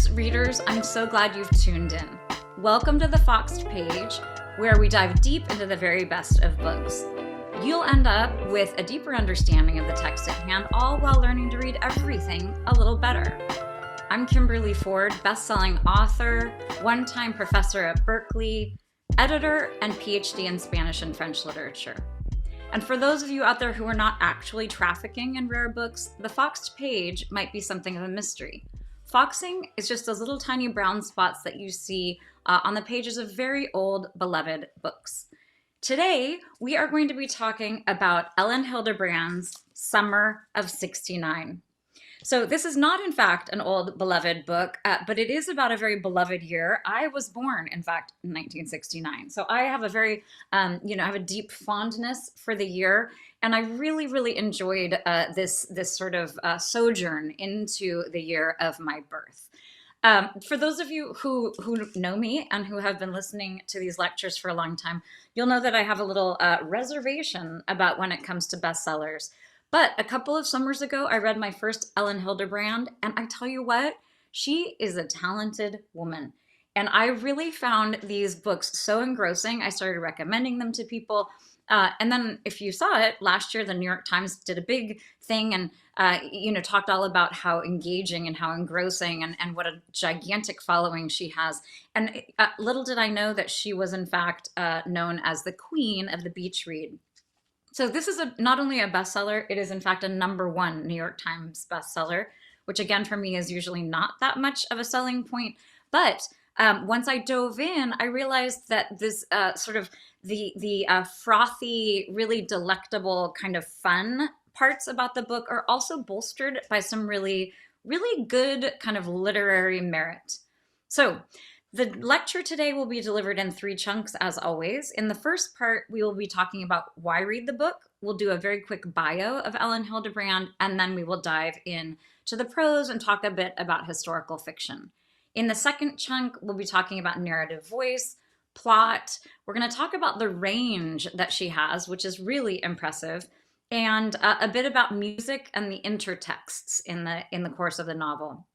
Listeners, readers, I'm so glad you've tuned in. Welcome to the Foxed Page, where we dive deep into the very best of books. You'll end up with a deeper understanding of the text at hand, all while learning to read everything a little better. I'm Kimberly Ford, best-selling author, one-time professor at Berkeley, editor, and PhD in Spanish and French literature. And for those of you out there who are not actually trafficking in rare books, the Foxed Page might be something of a mystery. Foxing is just those little tiny brown spots that you see on the pages of very old, beloved books. Today, we are going to be talking about Elin Hilderbrand's Summer of '69. So this is not, in fact, an old, beloved book, but it is about a very beloved year. I was born, in fact, in 1969. So I have a very, I have a deep fondness for the year. And I really, really enjoyed this sort of sojourn into the year of my birth. For those of you who know me and who have been listening to these lectures for a long time, you'll know that I have a little reservation about when it comes to bestsellers. But a couple of summers ago, I read my first Elin Hilderbrand, and I tell you what, she is a talented woman. And I really found these books so engrossing, I started recommending them to people. And then if you saw it, last year, the New York Times did a big thing and, talked all about how engaging and how engrossing and what a gigantic following she has. And little did I know that she was, in fact, known as the queen of the beach read. So this is not only a bestseller, it is in fact a #1 New York Times bestseller, which again for me is usually not that much of a selling point. But once I dove in, I realized that this sort of the frothy, really delectable kind of fun parts about the book are also bolstered by some really, really good kind of literary merit. So the lecture today will be delivered in 3 chunks, as always. In the first part, we will be talking about why read the book. We'll do a very quick bio of Elin Hilderbrand, and then we will dive in to the prose and talk a bit about historical fiction. In the second chunk, we'll be talking about narrative voice, plot. We're going to talk about the range that she has, which is really impressive, and a bit about music and the intertexts in the course of the novel.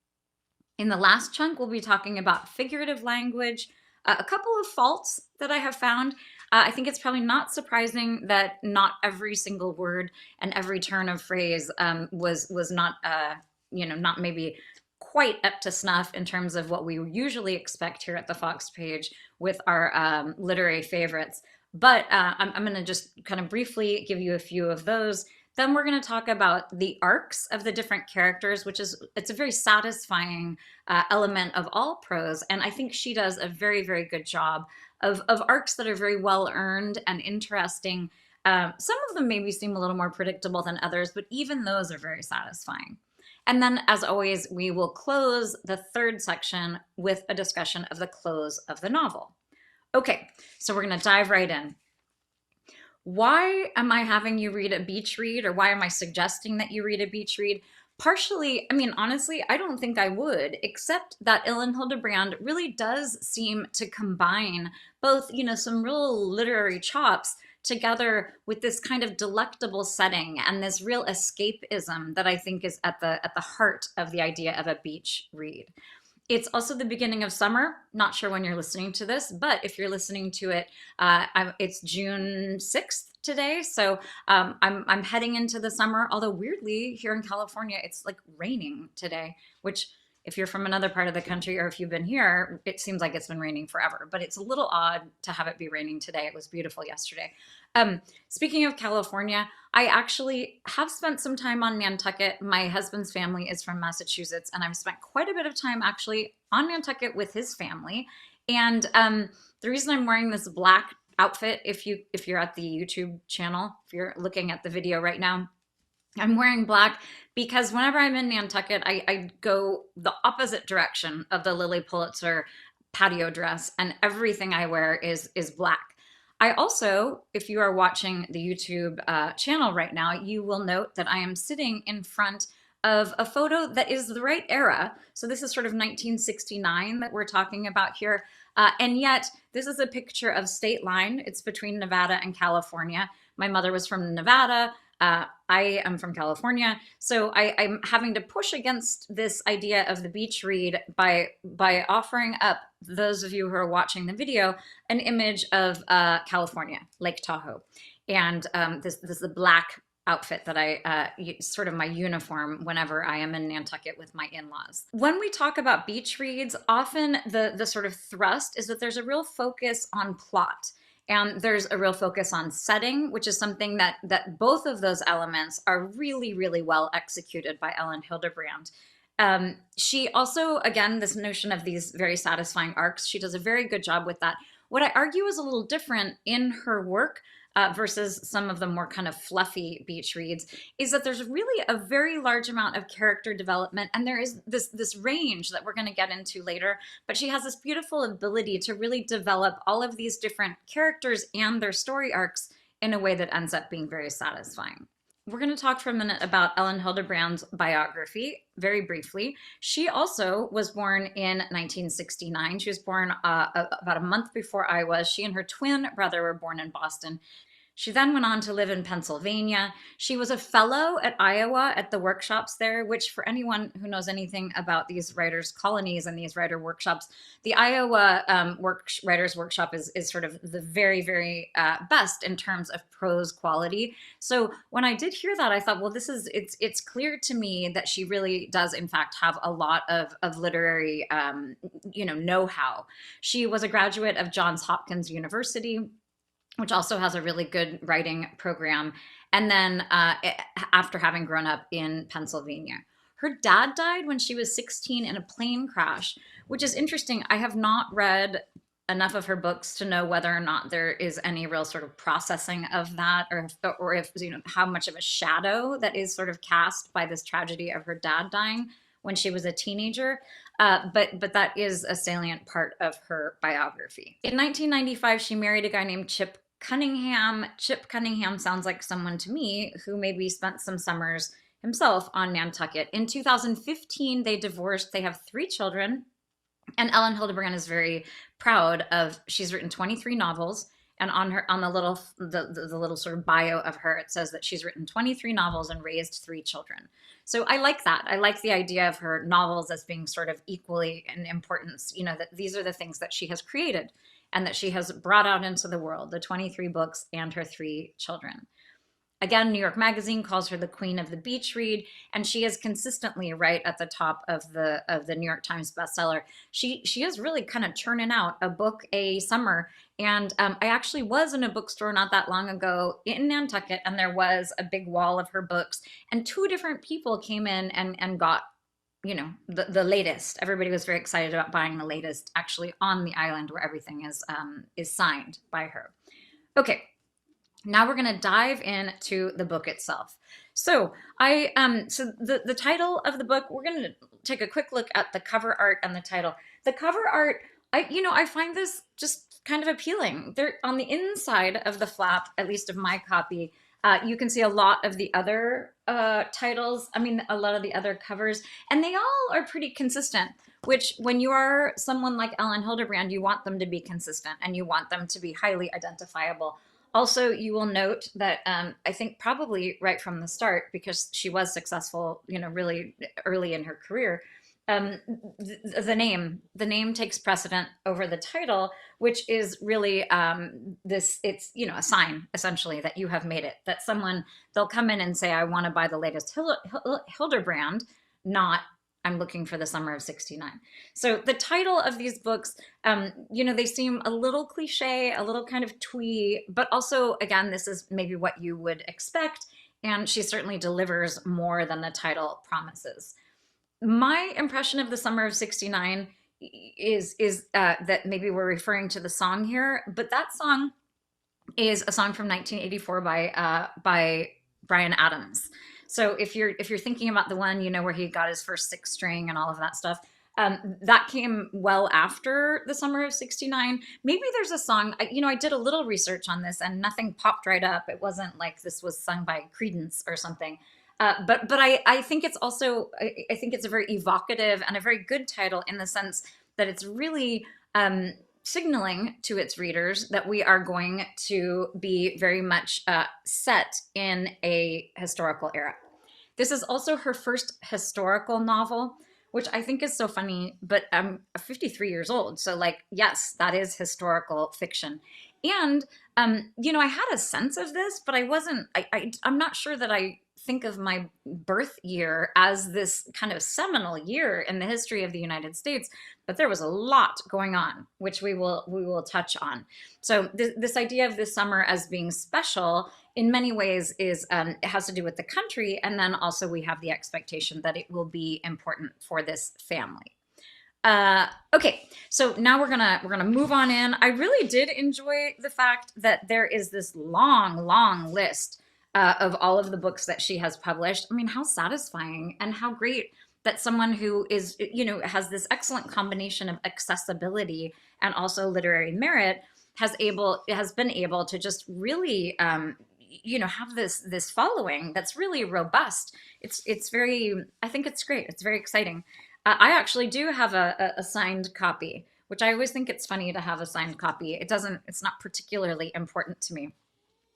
In the last chunk, we'll be talking about figurative language, a couple of faults that I have found. I think it's probably not surprising that not every single word and every turn of phrase was not, not maybe quite up to snuff in terms of what we usually expect here at the Fox Page with our literary favorites. But I'm going to just kind of briefly give you a few of those. Then we're going to talk about the arcs of the different characters, it's a very satisfying element of all prose. And I think she does a very, very good job of arcs that are very well earned and interesting. Some of them maybe seem a little more predictable than others, but even those are very satisfying. And then, as always, we will close the third section with a discussion of the close of the novel. Okay, so we're going to dive right in. Why am I having you read a beach read, or why am I suggesting that you read a beach read? Partially, honestly, I don't think I would, except that Elin Hilderbrand really does seem to combine both, some real literary chops together with this kind of delectable setting and this real escapism that I think is at the heart of the idea of a beach read. It's also the beginning of summer. Not sure when you're listening to this, but if you're listening to it, it's June 6th today. So I'm heading into the summer, although weirdly here in California, it's like raining today, which if you're from another part of the country or if you've been here, it seems like it's been raining forever, but it's a little odd to have it be raining today. It was beautiful yesterday. Speaking of California, I actually have spent some time on Nantucket. My husband's family is from Massachusetts, and I've spent quite a bit of time actually on Nantucket with his family. And the reason I'm wearing this black outfit, if you're at the YouTube channel, if you're looking at the video right now, I'm wearing black because whenever I'm in Nantucket, I go the opposite direction of the Lily Pulitzer patio dress, and everything I wear is black. I also, if you are watching the YouTube channel right now, you will note that I am sitting in front of a photo that is the right era. So this is sort of 1969 that we're talking about here. And yet this is a picture of state line. It's between Nevada and California. My mother was from Nevada. I am from California, so I'm having to push against this idea of the beach read by offering up those of you who are watching the video an image of California, Lake Tahoe, and this is the black outfit that I sort of my uniform whenever I am in Nantucket with my in-laws. When we talk about beach reads, often the sort of thrust is that there's a real focus on plot. And there's a real focus on setting, which is something that both of those elements are really, really well executed by Elin Hilderbrand. She also, again, this notion of these very satisfying arcs, she does a very good job with that. What I argue is a little different in her work versus some of the more kind of fluffy beach reads is that there's really a very large amount of character development, and there is this range that we're going to get into later, but she has this beautiful ability to really develop all of these different characters and their story arcs in a way that ends up being very satisfying. We're going to talk for a minute about Elin Hilderbrand's biography, very briefly. She also was born in 1969. She was born about a month before I was. She and her twin brother were born in Boston. She then went on to live in Pennsylvania. She was a fellow at Iowa at the workshops there, which for anyone who knows anything about these writers' colonies and these writer workshops, the Iowa Writers' Workshop is sort of the very, very best in terms of prose quality. So when I did hear that, I thought, well, it's clear to me that she really does, in fact, have a lot of literary, know-how. She was a graduate of Johns Hopkins University, which also has a really good writing program. And then after having grown up in Pennsylvania. Her dad died when she was 16 in a plane crash, which is interesting. I have not read enough of her books to know whether or not there is any real sort of processing of that, or if how much of a shadow that is sort of cast by this tragedy of her dad dying when she was a teenager. But that is a salient part of her biography. In 1995, she married a guy named Chip Cunningham. Chip Cunningham sounds like someone to me who maybe spent some summers himself on Nantucket. In 2015, they divorced. They have 3 children. And Elin Hilderbrand is very proud of, she's written 23 novels. And on the little sort of bio of her, it says that she's written 23 novels and raised 3 children. So I like that. I like the idea of her novels as being sort of equally in importance, that these are the things that she has created and that she has brought out into the world, the 23 books and her 3 children. Again, New York Magazine calls her the queen of the beach read, and she is consistently right at the top of the New York Times bestseller. She is really kind of churning out a book a summer. And I actually was in a bookstore not that long ago in Nantucket, and there was a big wall of her books, and 2 different people came in and got the latest. Everybody was very excited about buying the latest, actually on the island where everything is signed by her. Okay. Now we're going to dive into the book itself. So the title of the book, we're going to take a quick look at the cover art and the title. The cover art, I find this just kind of appealing. There on the inside of the flap, at least of my copy, you can see a lot of the other titles. A lot of the other covers, and they all are pretty consistent, which when you are someone like Elin Hilderbrand, you want them to be consistent and you want them to be highly identifiable. Also, you will note that I think probably right from the start, because she was successful, really early in her career, the name takes precedent over the title, which is really it's a sign essentially that you have made it, that they'll come in and say, I want to buy the latest Hilderbrand, not I'm looking for the summer of 69. So the title of these books, they seem a little cliche, a little kind of twee, but also, again, this is maybe what you would expect. And she certainly delivers more than the title promises. My impression of the summer of 69 is that maybe we're referring to the song here, but that song is a song from 1984 by Bryan Adams. So if you're thinking about the one, where he got his first 6 string and all of that stuff, that came well after the summer of 69. Maybe there's a song, I did a little research on this and nothing popped right up. It wasn't like this was sung by Creedence or something. But I think it's also, I think it's a very evocative and a very good title in the sense that it's really, signaling to its readers that we are going to be very much set in a historical era. This is also her first historical novel, which I think is so funny, but I'm 53 years old. So, like, yes, that is historical fiction. And, I had a sense of this, but I wasn't, I'm not sure that I think of my birth year as this kind of seminal year in the history of the United States, but there was a lot going on, which we will touch on. So this idea of this summer as being special in many ways is it has to do with the country, and then also we have the expectation that it will be important for this family. Okay, so now we're gonna move on in. I really did enjoy the fact that there is this long list of all of the books that she has published. I mean, how satisfying and how great that someone who is, has this excellent combination of accessibility and also literary merit has been able to just really, have this following that's really robust. It's very, I think it's great. It's very exciting. I actually do have a signed copy, which I always think it's funny to have a signed copy. It's not particularly important to me.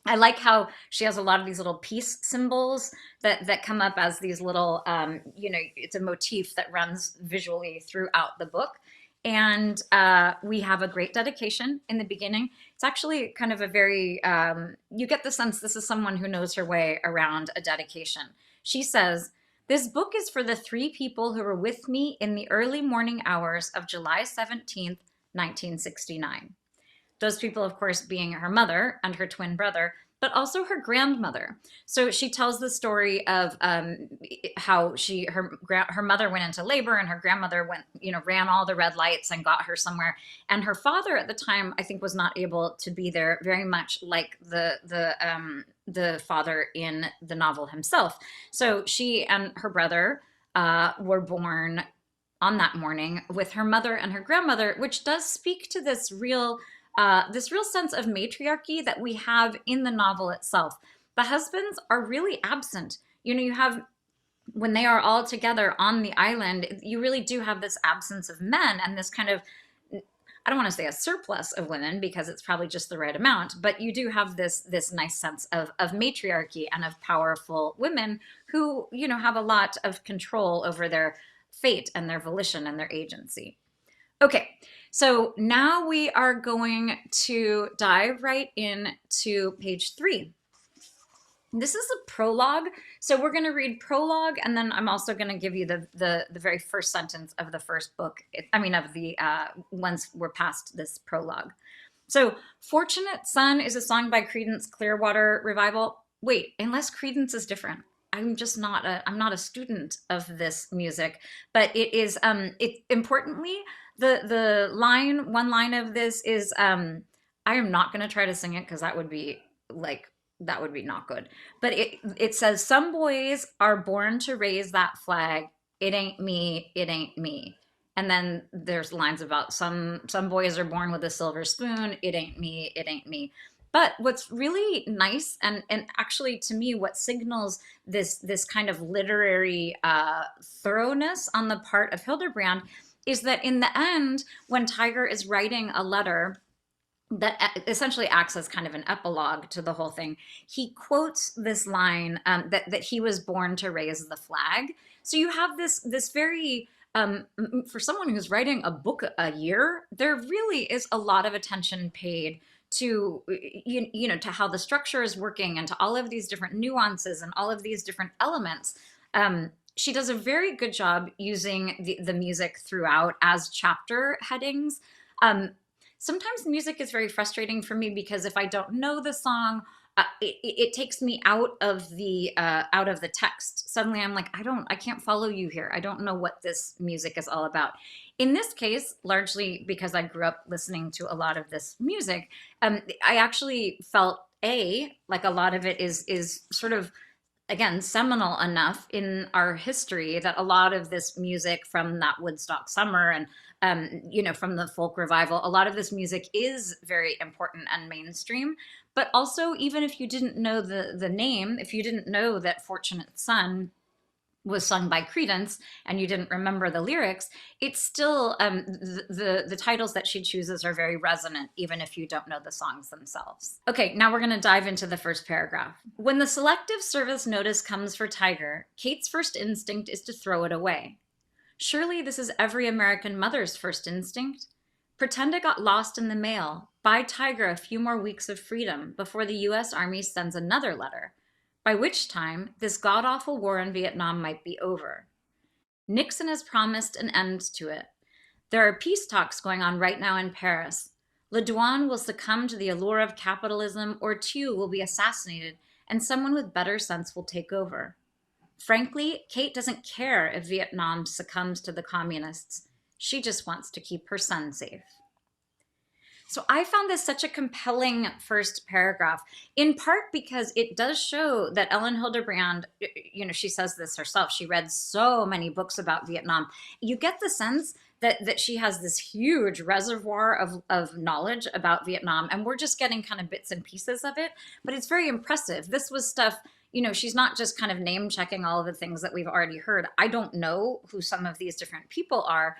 I like how she has a lot of these little peace symbols that come up as these little, it's a motif that runs visually throughout the book. And we have a great dedication in the beginning. It's actually kind of a very, you get the sense this is someone who knows her way around a dedication. She says, "This book is for the 3 people who were with me in the early morning hours of July 17th, 1969. Those people, of course, being her mother and her twin brother, but also her grandmother. So she tells the story of how her mother went into labor and her grandmother ran all the red lights and got her somewhere. And her father at the time, I think, was not able to be there, very much like the father in the novel himself. So she and her brother were born on that morning with her mother and her grandmother, which does speak to this real sense of matriarchy that we have in the novel itself. The husbands are really absent. You have, when they are all together on the island, you really do have this absence of men and this kind of, I don't want to say a surplus of women because it's probably just the right amount, but you do have this nice sense of matriarchy and of powerful women who, have a lot of control over their fate and their volition and their agency. Okay, so now we are going to dive right into page 3. This is a prologue, so we're going to read prologue, and then I'm also going to give you the very first sentence of the first book. Once we're past this prologue. So, "Fortunate Son" is a song by Creedence Clearwater Revival. Wait, unless Creedence is different. I'm not a student of this music, but it is, importantly, one line of this is, I am not going to try to sing it because that would be not good. But it says, "Some boys are born to raise that flag. It ain't me, it ain't me." And then there's lines about some boys are born with a silver spoon. It ain't me, it ain't me. But what's really nice, and actually to me, what signals this kind of literary thoroughness on the part of Hilderbrand is that in the end, when Tiger is writing a letter that essentially acts as kind of an epilogue to the whole thing, he quotes this line that he was born to raise the flag. So you have this very, for someone who's writing a book a year, there really is a lot of attention paid to to how the structure is working and to all of these different nuances and all of these different elements. She does a very good job using the music throughout as chapter headings. Sometimes the music is very frustrating for me because if I don't know the song, it takes me out of the text. Suddenly I'm like, I can't follow you here. I don't know what this music is all about. In this case, largely because I grew up listening to a lot of this music, I actually felt like a lot of it is sort of, again, seminal enough in our history that a lot of this music from that Woodstock summer and from the folk revival, a lot of this music is very important and mainstream. But also, even if you didn't know the name, if you didn't know that Fortunate Son was sung by Credence and you didn't remember the lyrics, it's still the titles that she chooses are very resonant, even if you don't know the songs themselves. Okay, now we're going to dive into the first paragraph. When the Selective Service notice comes for Tiger, Kate's first instinct is to throw it away. Surely this is every American mother's first instinct. Pretend it got lost in the mail. Buy Tiger a few more weeks of freedom before the U.S. Army sends another letter, by which time this god-awful war in Vietnam might be over. Nixon has promised an end to it. There are peace talks going on right now in Paris. Le Duan will succumb to the allure of capitalism, or Thieu will be assassinated, and someone with better sense will take over. Frankly, Kate doesn't care if Vietnam succumbs to the communists. She just wants to keep her son safe. So I found this such a compelling first paragraph, in part because it does show that Elin Hilderbrand, she says this herself, she read so many books about Vietnam. You get the sense that she has this huge reservoir of knowledge about Vietnam, and we're just getting kind of bits and pieces of it, but it's very impressive. This was stuff, she's not just kind of name checking all of the things that we've already heard. I don't know who some of these different people are.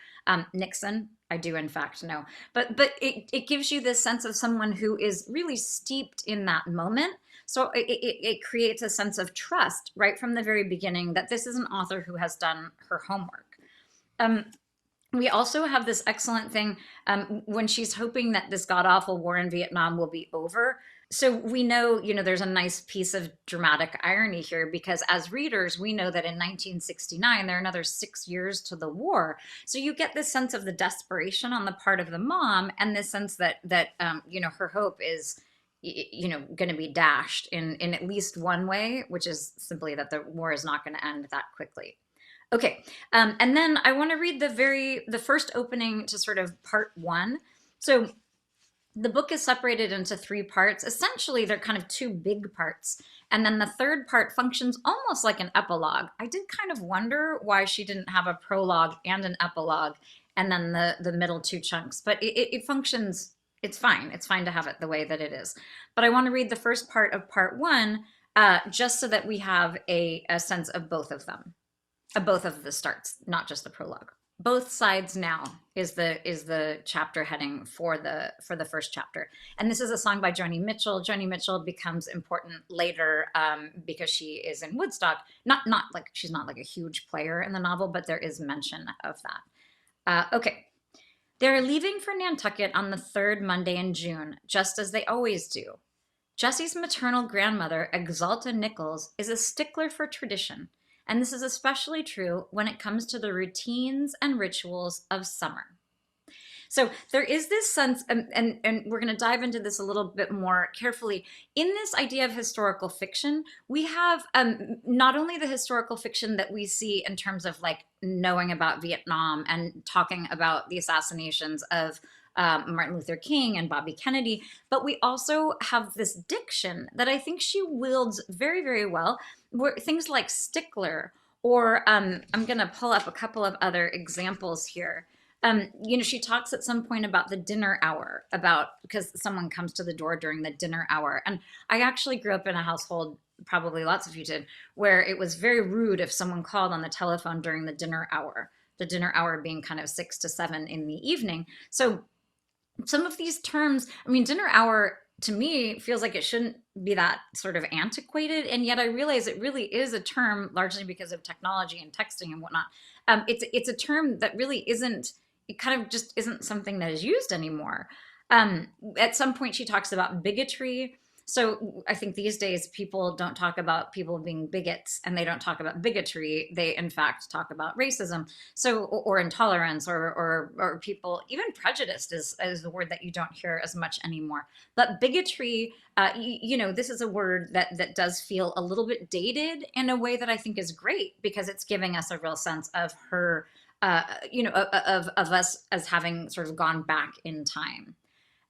Nixon, I do in fact know, but it gives you this sense of someone who is really steeped in that moment. So it creates a sense of trust right from the very beginning that this is an author who has done her homework. We also have this excellent thing when she's hoping that this god-awful war in Vietnam will be over. So we know, there's a nice piece of dramatic irony here, because as readers, we know that in 1969, there are another 6 years to the war. So you get this sense of the desperation on the part of the mom, and this sense that her hope is, going to be dashed in at least one way, which is simply that the war is not going to end that quickly. Okay, and then I want to read the first opening to sort of part one. So the book is separated into 3 parts. Essentially, they're kind of 2 big parts. And then the third part functions almost like an epilogue. I did kind of wonder why she didn't have a prologue and an epilogue and then the middle 2 chunks. But it functions, it's fine. It's fine to have it the way that it is. But I want to read the first part of part 1 just so that we have a sense of both of them, both of the starts, not just the prologue. Both sides now is the chapter heading for the first chapter, and this is a song by Joni Mitchell. Joni Mitchell becomes important later because she is in Woodstock. Not like she's not like a huge player in the novel, but there is mention of that. Okay, they're leaving for Nantucket on the 3rd Monday in June, just as they always do. Jessie's maternal grandmother, Exalta Nichols, is a stickler for tradition. And this is especially true when it comes to the routines and rituals of summer. So there is this sense, and we're going to dive into this a little bit more carefully. In this idea of historical fiction, we have not only the historical fiction that we see in terms of like knowing about Vietnam and talking about the assassinations of Martin Luther King and Bobby Kennedy, but we also have this diction that I think she wields very, very well, where things like stickler, or I'm going to pull up a couple of other examples here. She talks at some point about the dinner hour, because someone comes to the door during the dinner hour. And I actually grew up in a household, probably lots of you did, where it was very rude if someone called on the telephone during the dinner hour being kind of 6 to 7 in the evening. So some of these terms, dinner hour to me feels like it shouldn't be that sort of antiquated, and yet I realize it really is a term, largely because of technology and texting and whatnot. It's a term that really isn't, it kind of just isn't something that is used anymore. At some point she talks about bigotry. So I think these days people don't talk about people being bigots, and they don't talk about bigotry. They in fact talk about racism, or intolerance, or people, even prejudiced is the word that you don't hear as much anymore. But bigotry, this is a word that does feel a little bit dated in a way that I think is great, because it's giving us a real sense of her, of us as having sort of gone back in time.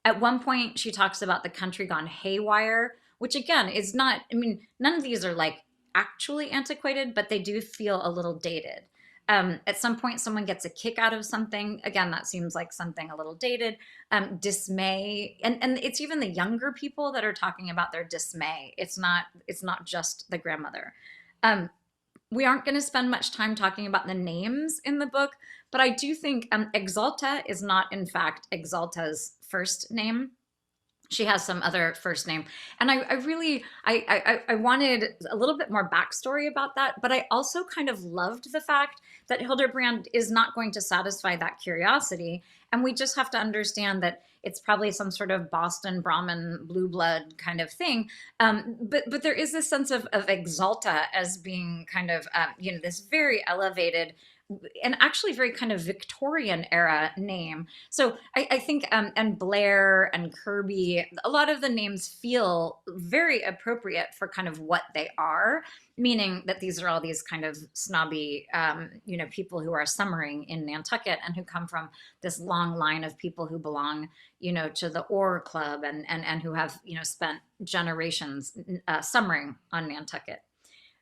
At one point, she talks about the country gone haywire, which again is not, none of these are like actually antiquated, but they do feel a little dated. At some point, someone gets a kick out of something. Again, that seems like something a little dated. Dismay, and it's even the younger people that are talking about their dismay. It's not just the grandmother. We aren't going to spend much time talking about the names in the book, but I do think Exalta is not, in fact, Exalta's first name. She has some other first name. And I really, I wanted a little bit more backstory about that, but I also kind of loved the fact that Hilderbrand is not going to satisfy that curiosity. And we just have to understand that it's probably some sort of Boston Brahmin blue blood kind of thing. But there is this sense of Exalta as being kind of, this very elevated and actually very kind of Victorian era name. So I think, and Blair and Kirby, a lot of the names feel very appropriate for kind of what they are, meaning that these are all these kind of snobby, people who are summering in Nantucket and who come from this long line of people who belong, to the Oar Club and who have, spent generations summering on Nantucket.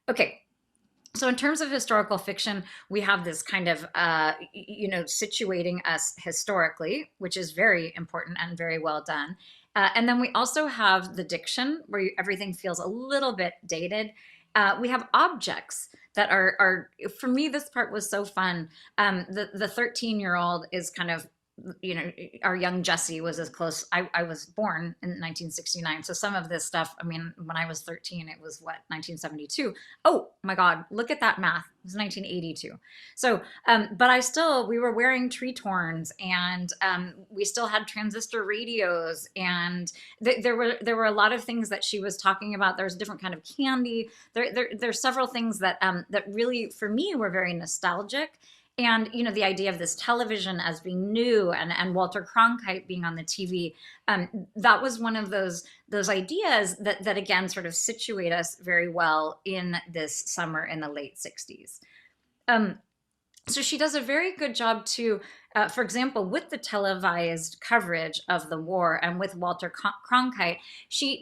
Okay. So in terms of historical fiction, we have this kind of, situating us historically, which is very important and very well done. And then we also have the diction where everything feels a little bit dated. We have objects that are, for me, this part was so fun. The 13-year-old is kind of, our young Jessie was as close. I was born in 1969. So some of this stuff, when I was 13, it was 1972. Oh my God, look at that math. It was 1982. So, but we were wearing tree torns and we still had transistor radios and there were a lot of things that she was talking about. There's a different kind of candy. There's several things that really, for me, were very nostalgic. And, the idea of this television as being new and Walter Cronkite being on the TV, that was one of those ideas that again, sort of situate us very well in this summer in the late 60s. So she does a very good job too, for example, with the televised coverage of the war and with Walter Cronkite,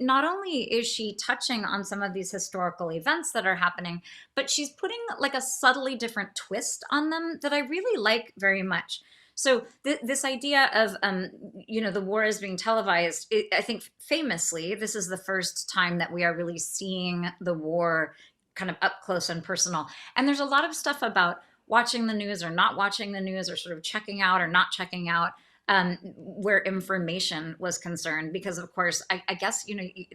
not only is she touching on some of these historical events that are happening, but she's putting like a subtly different twist on them that I really like very much. So this idea of, the war is being televised, I think famously, this is the first time that we are really seeing the war kind of up close and personal. And there's a lot of stuff about watching the news or not watching the news or sort of checking out or not checking out where information was concerned. Because of course, I guess,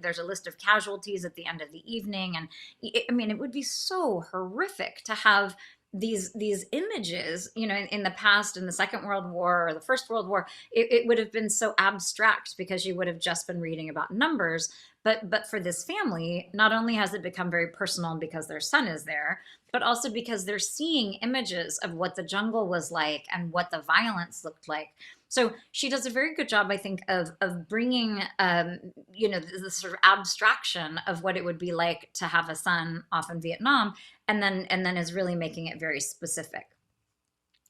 there's a list of casualties at the end of the evening. And it would be so horrific to have these images, in the past, in the Second World War or the First World War, it would have been so abstract because you would have just been reading about numbers. But for this family, not only has it become very personal because their son is there, but also because they're seeing images of what the jungle was like and what the violence looked like. So she does a very good job, I think, of bringing, the sort of abstraction of what it would be like to have a son off in Vietnam, and then is really making it very specific.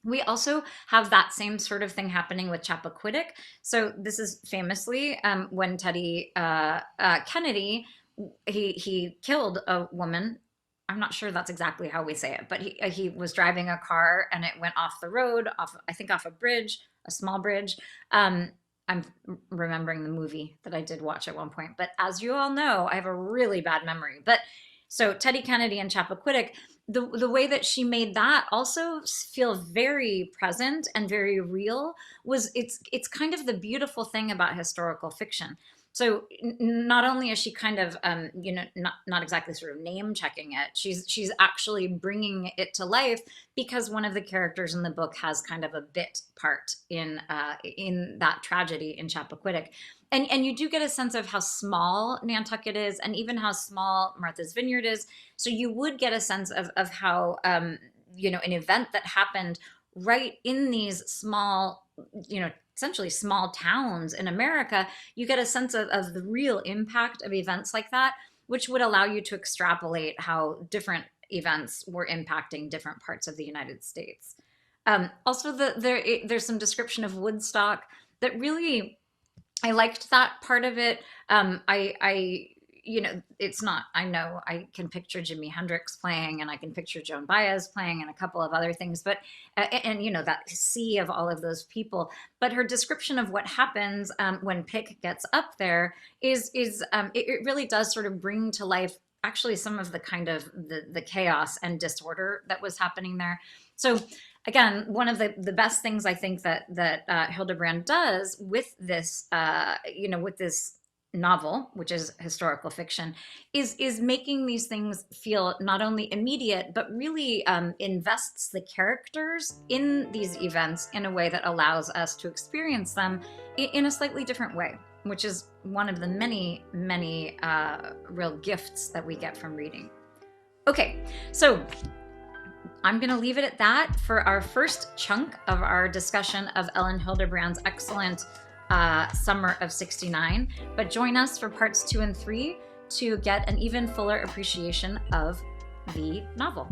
We also have that same sort of thing happening with Chappaquiddick. So this is famously when Teddy Kennedy, he killed a woman. I'm not sure that's exactly how we say it, but he was driving a car and it went off the road, off a bridge, a small bridge. I'm remembering the movie that I did watch at one point. But as you all know, I have a really bad memory. But so Teddy Kennedy and Chappaquiddick, the way that she made that also feel very present and very real was it's kind of the beautiful thing about historical fiction. So not only is she kind of, not exactly sort of name checking it, she's actually bringing it to life because one of the characters in the book has kind of a bit part in that tragedy in Chappaquiddick. And you do get a sense of how small Nantucket is and even how small Martha's Vineyard is. So you would get a sense of how, an event that happened right in these small, essentially small towns in America, you get a sense of the real impact of events like that, which would allow you to extrapolate how different events were impacting different parts of the United States. Also, there's some description of Woodstock that really, I liked that part of it. It's not, I know I can picture Jimi Hendrix playing and I can picture Joan Baez playing and a couple of other things, but, that sea of all of those people. But her description of what happens when Pick gets up there is it really does sort of bring to life actually some of the kind of the chaos and disorder that was happening there. So again, one of the best things I think that Hilderbrand does with this, with this novel, which is historical fiction, is making these things feel not only immediate, but really invests the characters in these events in a way that allows us to experience them in a slightly different way, which is one of the many, many real gifts that we get from reading. Okay, so I'm going to leave it at that for our first chunk of our discussion of Elin Hilderbrand's excellent Summer of '69. But join us for parts 2 and 3 to get an even fuller appreciation of the novel.